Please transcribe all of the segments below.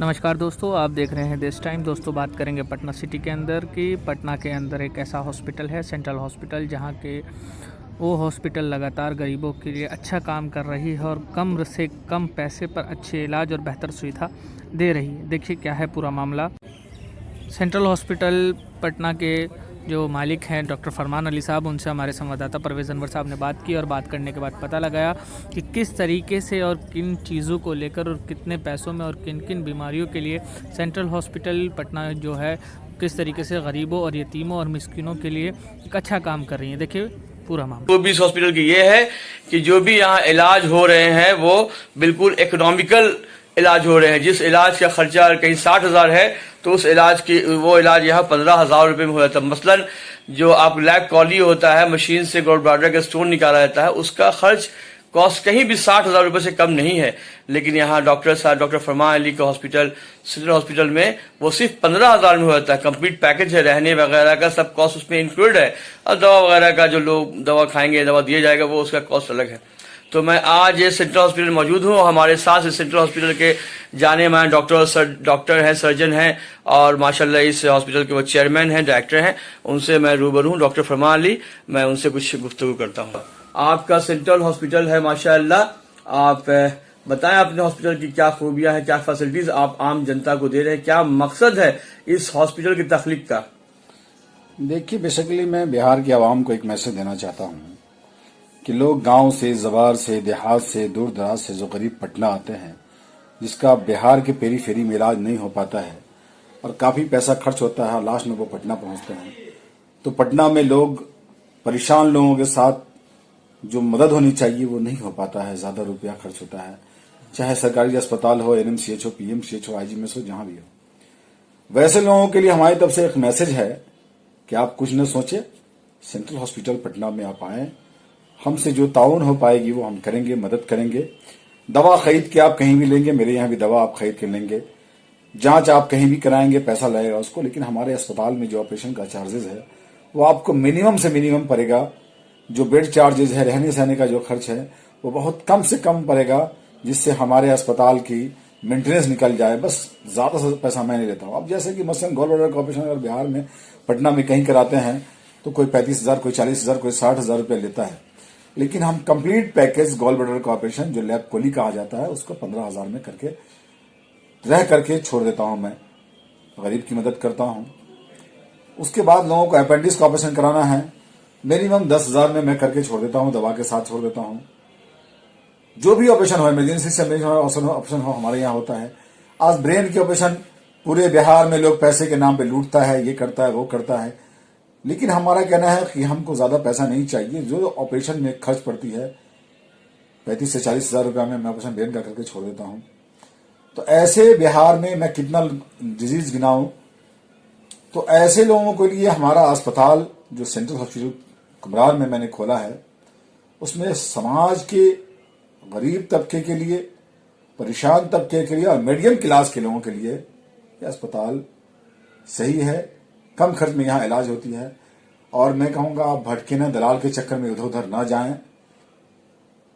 नमस्कार दोस्तों, आप देख रहे हैं दिस टाइम। दोस्तों, बात करेंगे पटना सिटी के अंदर की। पटना के अंदर एक ऐसा हॉस्पिटल है, सेंट्रल हॉस्पिटल, जहां के वो हॉस्पिटल लगातार गरीबों के लिए अच्छा काम कर रही है और कम से कम पैसे पर अच्छे इलाज और बेहतर सुविधा दे रही है। देखिए क्या है पूरा मामला। सेंट्रल हॉस्पिटल पटना के जो मालिक हैं डॉक्टर फरमान अली साहब, उनसे हमारे संवाददाता परवेज़ अनवर साहब ने बात की और बात करने के बाद पता लगाया कि किस तरीके से और किन चीज़ों को लेकर और कितने पैसों में और किन किन बीमारियों के लिए सेंट्रल हॉस्पिटल पटना जो है किस तरीके से गरीबों और यतीमों और मिस्किनों के लिए एक अच्छा काम कर रही है। देखिए पूरा मामला। तो भी इस हॉस्पिटल की ये है कि जो भी यहाँ इलाज हो रहे हैं वो बिल्कुल इकोनॉमिकल इलाज हो रहे हैं। जिस इलाज का खर्चा कहीं 60,000 है तो उस इलाज की वो इलाज यहाँ 15,000 रुपये में हो जाता है। मसलन जो आप लैब कॉली होता है, मशीन से गॉल ब्लैडर का स्टोन निकाला जाता है, उसका खर्च कॉस्ट कहीं भी 60,000 रुपये से कम नहीं है। लेकिन यहाँ डॉक्टर फरमान अली का हॉस्पिटल, सिविल हॉस्पिटल में वो सिर्फ 15,000 में हो जाता है। कंप्लीट पैकेज है, रहने वगैरह का सब कॉस्ट उसमें इंक्लूड है और दवा वगैरह का जो लोग दवा खाएंगे, दवा दिया जाएगा, वो उसका कॉस्ट अलग है। तो मैं आज ये सेंट्रल हॉस्पिटल मौजूद हूँ। हमारे साथ इस सेंट्रल हॉस्पिटल के जाने माने डॉक्टर हैं, सर्जन हैं और माशाल्लाह इस हॉस्पिटल के वो चेयरमैन हैं, डायरेक्टर हैं। उनसे मैं रूबरू हूँ, डॉक्टर फरमान अली। मैं उनसे कुछ गुफ्तगू करता हूँ। आपका सेंट्रल हॉस्पिटल है माशाल्लाह। आप बताएं अपने हॉस्पिटल की क्या खूबियां हैं, क्या फैसिलिटीज आप आम जनता को दे रहे हैं, क्या मकसद है इस हॉस्पिटल की तख्लीक का? देखिए, बेसिकली मैं बिहार की आवाम को एक मैसेज देना चाहता हूँ कि लोग गांव से, जवार से, देहात से, दूर दराज से जो गरीब पटना आते हैं, जिसका बिहार के पेरीफेरी में इलाज नहीं हो पाता है और काफ़ी पैसा खर्च होता है, लास्ट में वो पटना पहुंचते हैं। तो पटना में लोग परेशान लोगों के साथ जो मदद होनी चाहिए वो नहीं हो पाता है, ज़्यादा रुपया खर्च होता है, चाहे सरकारी अस्पताल हो, एनएमसीएच हो, पीएमसीएच हो, आईजीएमएस हो, जहां भी हो। वैसे लोगों के लिए हमारी तरफ से एक मैसेज है कि आप कुछ न सोचे, सेंट्रल हॉस्पिटल पटना में आप आए, हमसे जो ताउन हो पाएगी वो हम करेंगे, मदद करेंगे। दवा खरीद के आप कहीं भी लेंगे, मेरे यहाँ भी दवा आप खरीद के लेंगे, जांच आप कहीं भी कराएंगे, पैसा लगेगा उसको। लेकिन हमारे अस्पताल में जो ऑपरेशन का चार्जेस है वो आपको मिनिमम से मिनिमम पड़ेगा। जो बेड चार्जेस है, रहने सहने का जो खर्च है वो बहुत कम से कम पड़ेगा, जिससे हमारे अस्पताल की मेंटेनेंस निकल जाए। बस ज्यादा से पैसा मैं नहीं लेता हूँ। अब जैसे कि मसलन गॉल ब्लैडर का ऑपरेशन अगर बिहार में पटना में कहीं कराते हैं तो कोई 35,000, कोई 40,000, कोई 60,000 रुपया लेता है। लेकिन हम कंप्लीट पैकेज गॉल ब्लैडर का ऑपरेशन जो लैब कोली कहा जाता है उसको 15,000 में रह करके छोड़ देता हूं। मैं गरीब की मदद करता हूं। उसके बाद लोगों को अपेंडिक्स का ऑपरेशन कराना है, मिनिमम 10,000 में मैं करके छोड़ देता हूं, दवा के साथ छोड़ देता हूं। जो भी ऑपरेशन हो, इमरजेंसी से ऑपरेशन हो, हमारे यहाँ होता है। आज ब्रेन के ऑपरेशन पूरे बिहार में लोग पैसे के नाम पे लूटता है, ये करता है, वो करता है। लेकिन हमारा कहना है कि हमको ज्यादा पैसा नहीं चाहिए। जो ऑपरेशन में खर्च पड़ती है 35 से 40,000 रुपया में मैं ऑपरेशन ब्रेन का करके छोड़ देता हूं। तो ऐसे बिहार में मैं कितना डिजीज गिनाऊं। तो ऐसे लोगों के लिए हमारा अस्पताल जो सेंट्रल हॉस्पिटल कमरार में मैंने खोला है, उसमें समाज के गरीब तबके के लिए, परेशान तबके के लिए और मीडियम क्लास के लोगों के लिए ये अस्पताल सही है। कम खर्च में यहाँ इलाज होती है। और मैं कहूँगा आप भटके न, दलाल के चक्कर में इधर उधर ना जाएं।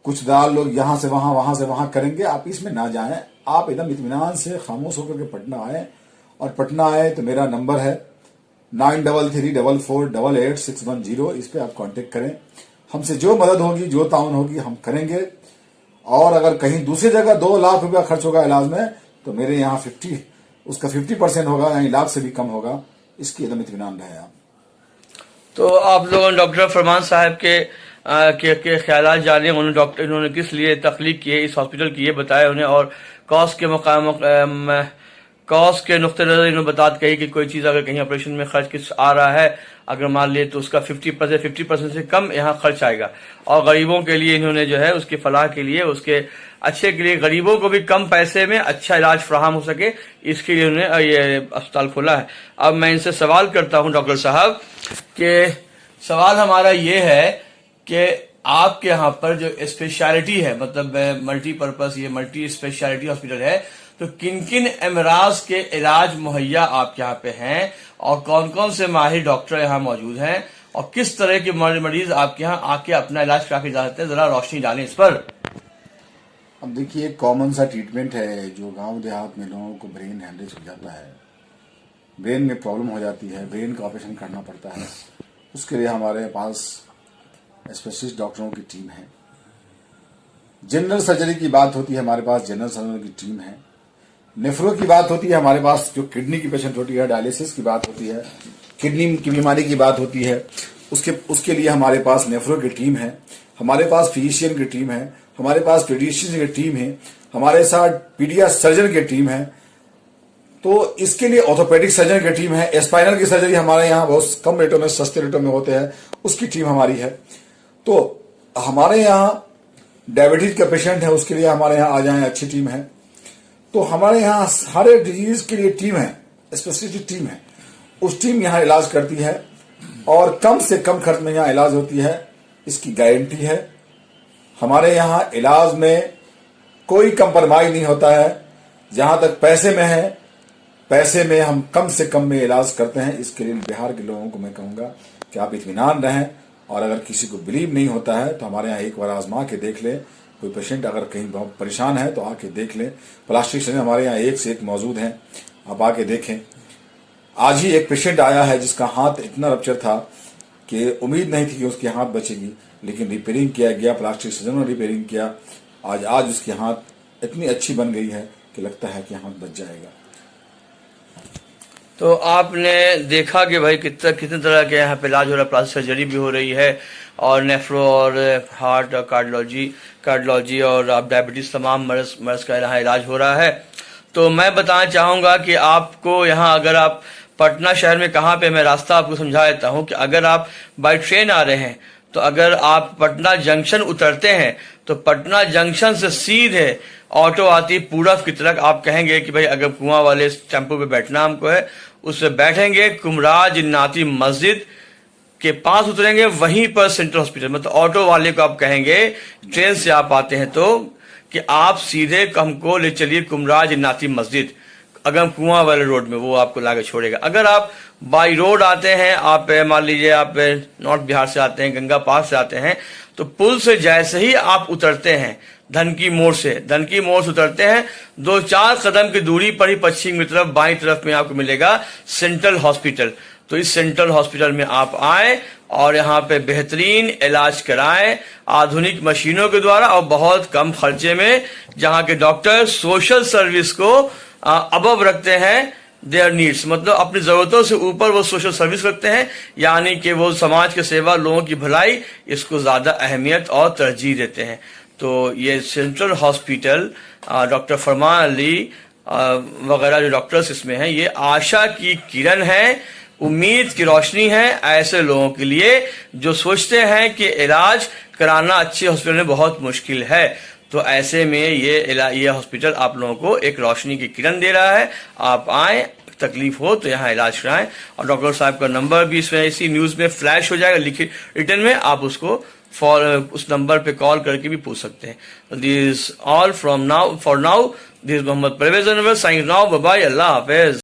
कुछ दलाल लोग यहाँ से वहां से वहां करेंगे, आप इसमें ना जाएं। आप एकदम इत्मीनान से खामोश होकर के पटना आए। और पटना आए तो मेरा नंबर है 9334488610। इस पे आप कांटेक्ट करें। हमसे जो मदद होगी, जो ताउन होगी, हम करेंगे। और अगर कहीं दूसरी जगह 2 लाख रुपया खर्च होगा इलाज में तो मेरे यहाँ 50% होगा, यानी लाख से भी कम होगा। इसकी एकदम इत्मीनान रहे आप। तो आप लोगों ने डॉक्टर फरमान साहब के ख्याल जाने, इन्होंने किस लिए तख्लीक की है इस हॉस्पिटल की, ये बताया उन्हें। और कॉस्ट के नुक्ते नजर इन्होंने बात कही कि कोई चीज़ अगर कहीं ऑपरेशन में खर्च किस आ रहा है, अगर मान लिए तो उसका 50% से कम यहाँ खर्च आएगा। और गरीबों के लिए इन्होंने जो है उसकी फलाह के लिए, उसके अच्छे के लिए, गरीबों को भी कम पैसे में अच्छा इलाज फराहम हो सके, इसके लिए उन्होंने ये अस्पताल खोला है। अब मैं इनसे सवाल करता हूँ डॉक्टर साहब कि सवाल हमारा ये है कि आपके यहाँ पर जो स्पेशलिटी है, मतलब मल्टीपर्पज, ये मल्टी स्पेशलिटी हॉस्पिटल है, तो किन किन अमराज के इलाज मुहैया आपके यहाँ पे हैं और कौन कौन से माहिर डॉक्टर यहाँ मौजूद हैं और किस तरह के मरीज आपके यहाँ आके अपना इलाज करा के जा सकते हैं, जरा रोशनी डालें इस पर। अब देखिए, एक कॉमन सा ट्रीटमेंट है जो गांव देहात में लोगों को ब्रेन हेमरेज हो जाता है, ब्रेन में प्रॉब्लम हो जाती है, ब्रेन का ऑपरेशन करना पड़ता है। उसके लिए हमारे पास स्पेशलिस्ट डॉक्टरों की टीम है। जनरल सर्जरी की बात होती है, हमारे पास जनरल सर्जन की टीम है। नेफ्रो की बात होती है, हमारे पास जो किडनी की पेशेंट होती है, डायलिसिस की बात होती है, किडनी की बीमारी की बात होती है, उसके लिए हमारे पास नेफ्रो की टीम है, हमारे पास फिजिशियन की टीम है, हमारे पास पीडियाट्रिशियन की टीम है, हमारे साथ पीडिया सर्जन की टीम है। तो इसके लिए ऑर्थोपेडिक सर्जन की टीम है। स्पाइनल की सर्जरी हमारे यहाँ बहुत कम रेटों में, सस्ते रेटों में होते हैं, उसकी टीम हमारी है। तो हमारे यहाँ डायबिटीज का पेशेंट है, उसके लिए हमारे यहाँ आ जाए, अच्छी टीम है। तो हमारे यहाँ हर एक डिजीज के लिए टीम है, स्पेशलिस्ट टीम है। उस टीम यहाँ इलाज करती है और कम से कम खर्च में यहाँ इलाज होती है, इसकी गारंटी है। हमारे यहाँ इलाज में कोई कंप्रोमाइज नहीं होता है। जहां तक पैसे में है, पैसे में हम कम से कम में इलाज करते हैं। इसके लिए बिहार के लोगों को मैं कहूंगा कि आप इत्मीनान रहें, और अगर किसी को बिलीव नहीं होता है तो हमारे यहाँ एक बार आजमा के देख ले। कोई पेशेंट अगर कहीं बहुत परेशान है तो आके देख ले। प्लास्टिक सर्जन हमारे यहाँ एक से एक मौजूद हैं, आप आके देखें। आज ही एक पेशेंट आया है जिसका हाथ इतना रप्चर था कि उम्मीद नहीं थी कि उसकी हाथ बचेगी, लेकिन रिपेयरिंग किया गया, प्लास्टिक सर्जन ने रिपेयरिंग किया। आज उसकी हाथ इतनी अच्छी बन गई है कि लगता है कि हाथ बच जाएगा। तो आपने देखा कि भाई कितने तरह के यहाँ पे इलाज हो रहा है, प्लास्टिक सर्जरी भी हो रही है, और नेफ्रो और हार्ट और कार्डियोलॉजी और आप डायबिटीज तमाम मर्ज का यहाँ इलाज हो रहा है। तो मैं बताना चाहूँगा कि आपको यहाँ, अगर आप पटना शहर में कहाँ पे, मैं रास्ता आपको समझा देता हूँ कि अगर आप बाई ट्रेन आ रहे हैं तो अगर आप पटना जंक्शन उतरते हैं तो पटना जंक्शन से सीधे ऑटो आती पूरब की तरफ। आप कहेंगे कि भाई अगर कुआं वाले टेम्पो पे बैठना हमको है, उससे बैठेंगे, कुमराज नाती मस्जिद के पास उतरेंगे, वहीं पर सेंट्रल हॉस्पिटल। मतलब ऑटो वाले को आप कहेंगे, ट्रेन से आप आते हैं तो, कि आप सीधे हमको ले चलिए कुमराज नाती मस्जिद, अगर कुआं वाले रोड में, वो आपको लाके छोड़ेगा। अगर आप बाई रोड आते हैं, आप मान लीजिए आप नॉर्थ बिहार से आते हैं, गंगा पास से आते हैं, तो पुल से जैसे ही आप उतरते हैं, धनकी मोड़ से उतरते हैं, 2-4 कदम की दूरी पर ही पश्चिम की तरफ बाईं तरफ में आपको मिलेगा सेंट्रल हॉस्पिटल। तो इस सेंट्रल हॉस्पिटल में आप आए और यहाँ पे बेहतरीन इलाज कराएं, आधुनिक मशीनों के द्वारा और बहुत कम खर्चे में, जहाँ के डॉक्टर सोशल सर्विस को अबव रखते हैं देयर नीड्स, मतलब अपनी जरूरतों से ऊपर वो सोशल सर्विस रखते हैं, यानी कि वो समाज की सेवा, लोगों की भलाई, इसको ज्यादा अहमियत और तरजीह देते हैं। तो ये सेंट्रल हॉस्पिटल, डॉक्टर फरमान अली वगैरह जो डॉक्टर्स इसमें हैं, ये आशा की किरण है, उम्मीद की रोशनी है ऐसे लोगों के लिए जो सोचते हैं कि इलाज कराना अच्छे हॉस्पिटल में बहुत मुश्किल है। तो ऐसे में ये हॉस्पिटल आप लोगों को एक रोशनी की किरण दे रहा है। आप आए, तकलीफ हो तो यहाँ इलाज कराएं। और डॉक्टर साहब का नंबर भी इसमें इसी न्यूज में फ्लैश हो जाएगा, लिखित रिटर्न में, आप उसको उस नंबर पे कॉल करके भी पूछ सकते हैं। This all from now, for now, this Mohammad Parvez Anwar signing now, bye bye, अल्लाह हाफिज।